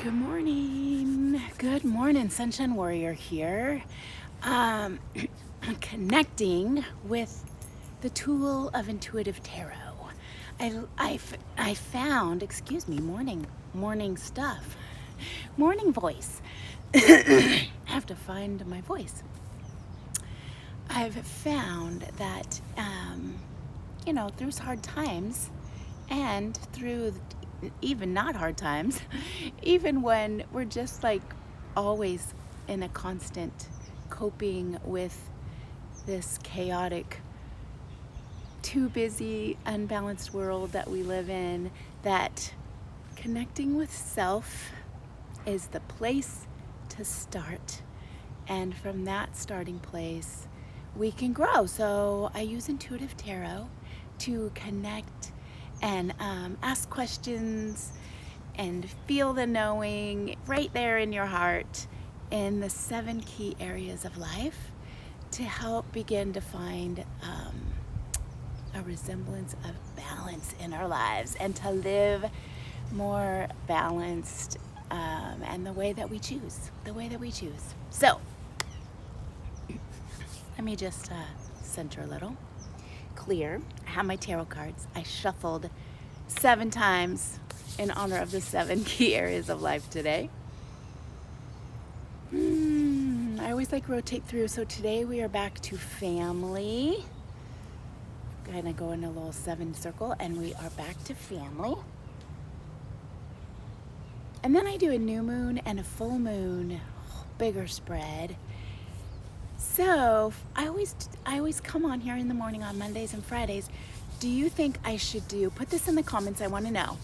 Good morning. Good morning, Sunshine Warrior here. Um, Connecting with the tool of intuitive tarot. I found, morning stuff, morning voice. I have to find my voice. I've found that, through hard times and through even not hard times, even when we're just like always in a constant coping with this chaotic, too busy, unbalanced world that we live in, that connecting with self is the place to start. And from that starting place, we can grow. So I use intuitive tarot to connect and ask questions and feel the knowing right there in your heart in the 7 key areas of life to help begin to find a resemblance of balance in our lives and to live more balanced and the way that we choose. So let me just center a little. Clear. I have my tarot cards. I shuffled 7 times in honor of the 7 key areas of life today. I always like rotate through. So today we are back to family. Kind of go in a little 7 circle and we are back to family. And then I do a new moon and a full moon, bigger spread. So I always come on here in the morning on Mondays and Fridays. Do you think I should put this in the comments, I want to know.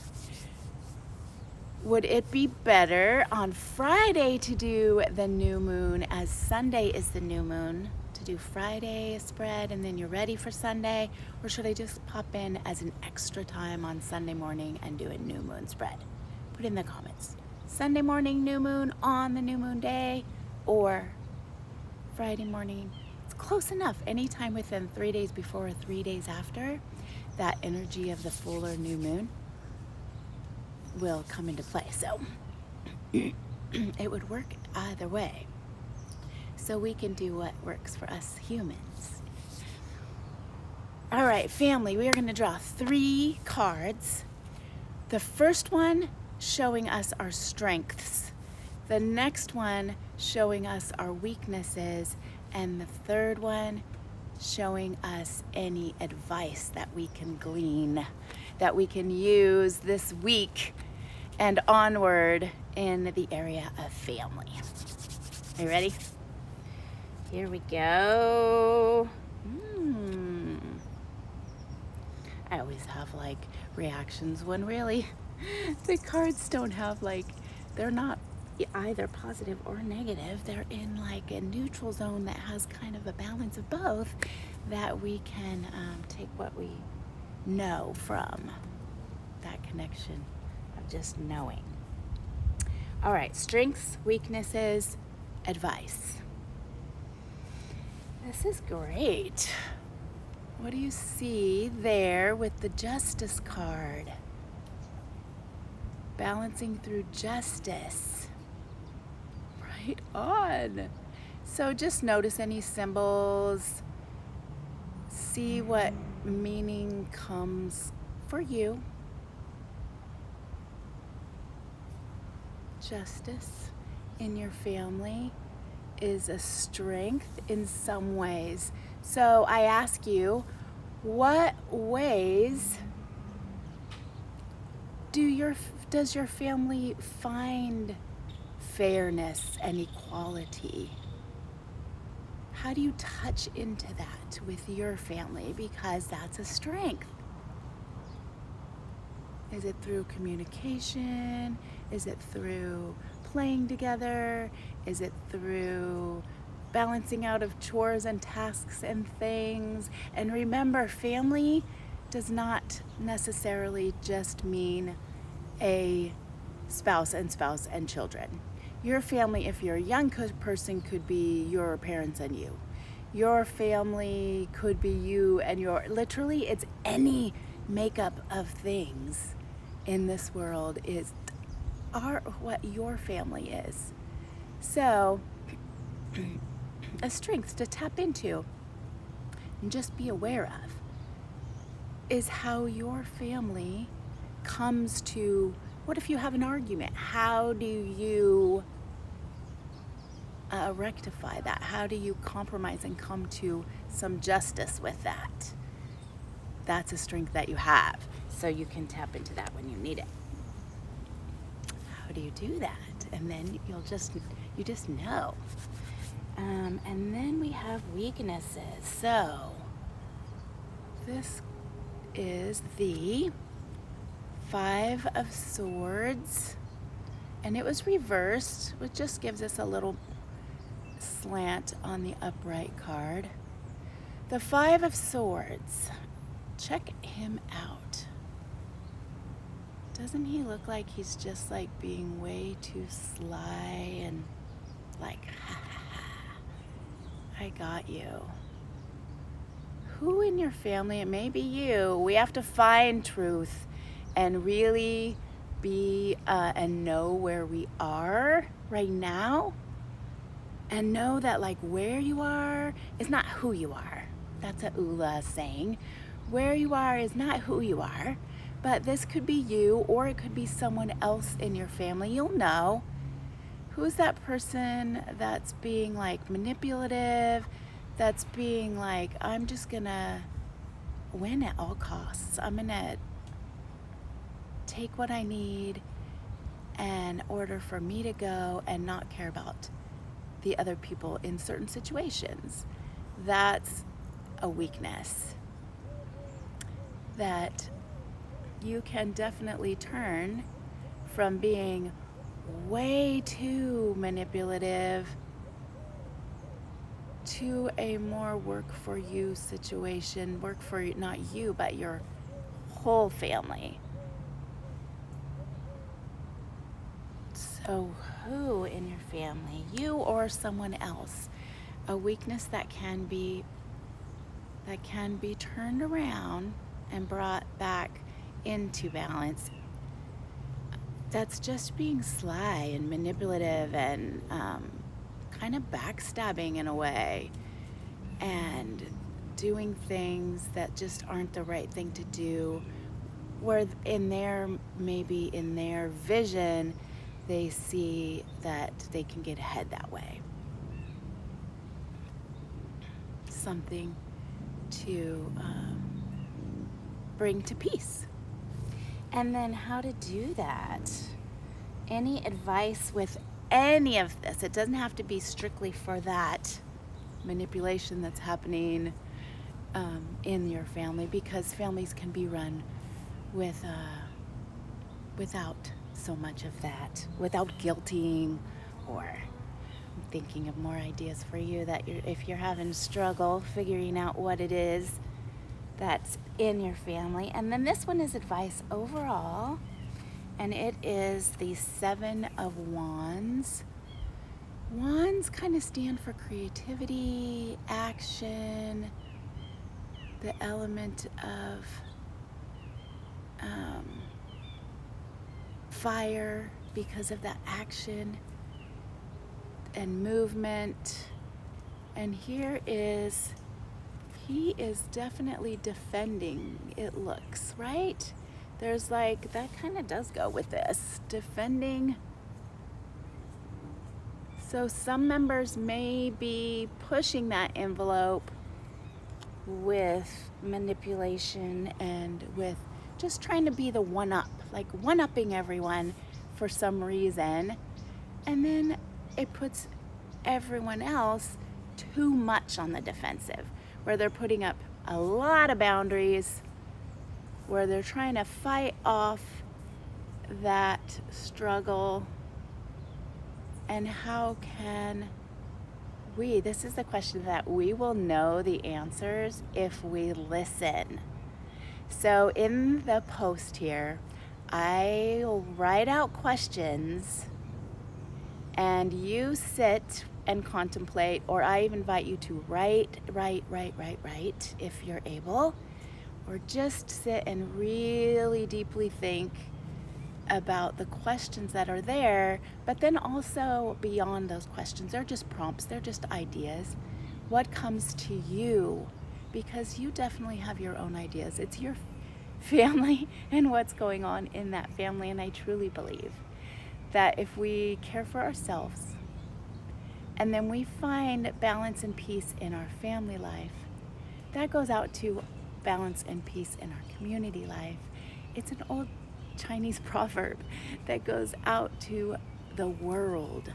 Would it be better on Friday to do the new moon as Sunday is the new moon, to do Friday spread and then you're ready for Sunday? Or should I just pop in as an extra time on Sunday morning and do a new moon spread? Put in the comments. Sunday morning, new moon on the new moon day, or Friday morning. It's close enough. Anytime within 3 days before or 3 days after, that energy of the full or new moon will come into play. So it would work either way. So we can do what works for us humans. All right, family, we are going to draw 3 cards. The first one showing us our strengths. The next one showing us our weaknesses. And the third one showing us any advice that we can glean, that we can use this week and onward in the area of family. Are you ready? Here we go. I always have like reactions when really the cards don't have they're not either positive or negative. They're in like a neutral zone that has kind of a balance of both, that we can take what we know from that connection of just knowing. All right, strengths, weaknesses, advice. This is great. What do you see there with the Justice card? Balancing through justice. Right on. So just notice any symbols. See what meaning comes for you. Justice in your family is a strength in some ways. So I ask you, what ways does your family find fairness and equality? How do you touch into that with your family? Because that's a strength. Is it through communication? Is it through playing together? Is it through balancing out of chores and tasks and things? And remember, family does not necessarily just mean a spouse and children. Your family, if you're a young person, could be your parents and you. Your family could be you and literally it's any makeup of things in this world is what your family is. So a strength to tap into and just be aware of is how your family comes to, what if you have an argument? How do you rectify that? How do you compromise and come to some justice with that? That's a strength that you have, so you can tap into that when you need it. How do you do that? And then you just know. And then we have weaknesses. So this is the 5 of Swords, and it was reversed, which just gives us a little slant on the upright card. The 5 of Swords, check him out. Doesn't he look like he's just like being way too sly and like, ha ha ha, I got you? Who in your family, it may be you, we have to find truth and really be and know where we are right now, and know that like where you are is not who you are. That's a Ula saying. Where you are is not who you are, but this could be you, or it could be someone else in your family. You'll know. Who's that person that's being like manipulative, that's being like, I'm just gonna win at all costs. I'm gonna take what I need in order for me to go and not care about the other people in certain situations. That's a weakness that you can definitely turn from being way too manipulative to a more work for you situation, work for not you, but your whole family. So who in your family, you or someone else, a weakness that can be turned around and brought back into balance, that's just being sly and manipulative and kind of backstabbing in a way, and doing things that just aren't the right thing to do, where maybe in their vision they see that they can get ahead that way. Something to bring to peace. And then how to do that. Any advice with any of this? It doesn't have to be strictly for that manipulation that's happening in your family, because families can be run with without so much of that, without guilting, or I'm thinking of more ideas for you that if you're having struggle figuring out what it is that's in your family. And then this one is advice overall, and it is the 7 of Wands. Wands kind of stand for creativity, action, the element of fire because of that action and movement. And he is definitely defending, it looks, right? There's like, that kind of does go with this, defending. So some members may be pushing that envelope with manipulation and with just trying to be the one-up, like one-upping everyone for some reason. And then it puts everyone else too much on the defensive, where they're putting up a lot of boundaries, where they're trying to fight off that struggle. And how can we, this is the question that we will know the answers if we listen. So in the post here, I'll write out questions and you sit and contemplate, or I even invite you to write if you're able, or just sit and really deeply think about the questions that are there, but then also beyond those questions, they're just prompts, they're just ideas. What comes to you? Because you definitely have your own ideas. It's your family and what's going on in that family. And I truly believe that if we care for ourselves and then we find balance and peace in our family life, that goes out to balance and peace in our community life. It's an old Chinese proverb that goes out to the world.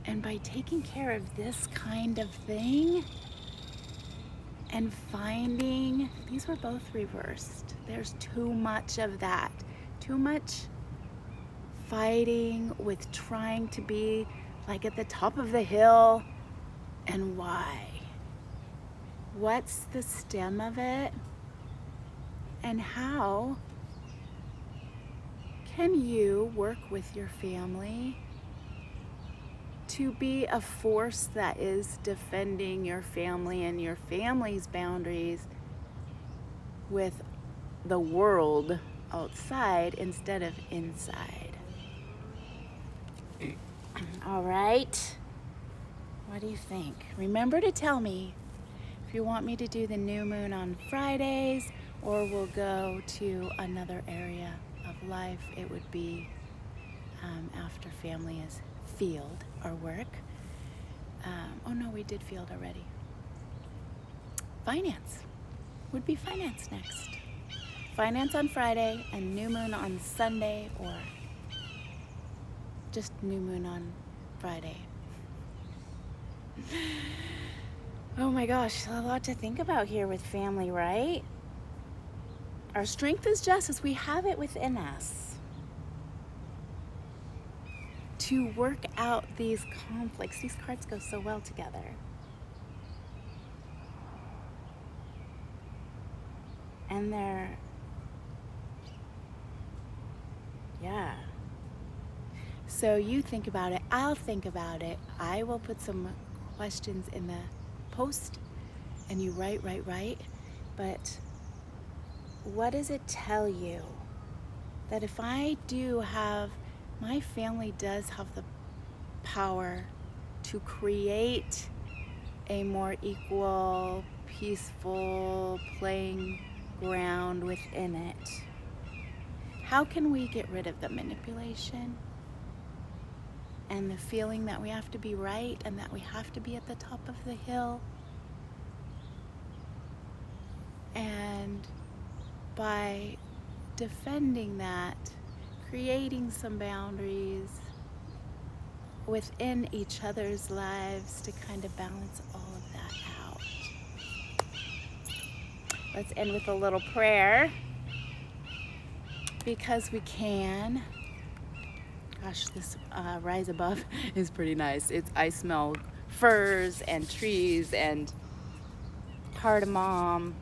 And by taking care of this kind of thing and finding, these were both reversed. There's too much of that. Too much fighting with trying to be like at the top of the hill. And why? What's the stem of it? And how can you work with your family to be a force that is defending your family and your family's boundaries with the world outside instead of inside? All right. What do you think? Remember to tell me if you want me to do the new moon on Fridays, or we'll go to another area of life. It would be after family is field or work. Oh no, we did field already. Finance would be finance next. Finance on Friday and new moon on Sunday, or just new moon on Friday. Oh my gosh, a lot to think about here with family, right? Our strength is justice. We have it within us to work out these conflicts. These cards go so well together. And they're, yeah. So you think about it, I'll think about it. I will put some questions in the post and you write. But what does it tell you? That if I do have, my family does have the power to create a more equal, peaceful playing ground within it. How can we get rid of the manipulation and the feeling that we have to be right and that we have to be at the top of the hill? And by defending that, creating some boundaries within each other's lives to kind of balance all of that out. Let's end with a little prayer, because we can. Gosh, this rise above is pretty nice. I smell firs and trees and cardamom.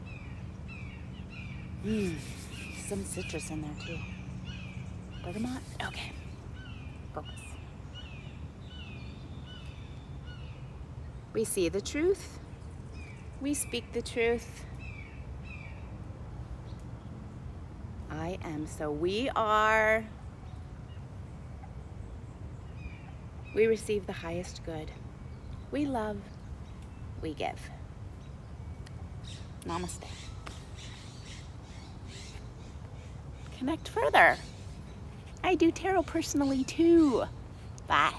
Some citrus in there too. Bergamot? Okay. Focus. We see the truth. We speak the truth. I am, so we are. We receive the highest good. We love. We give. Namaste. Connect further. I do tarot personally too. Bye.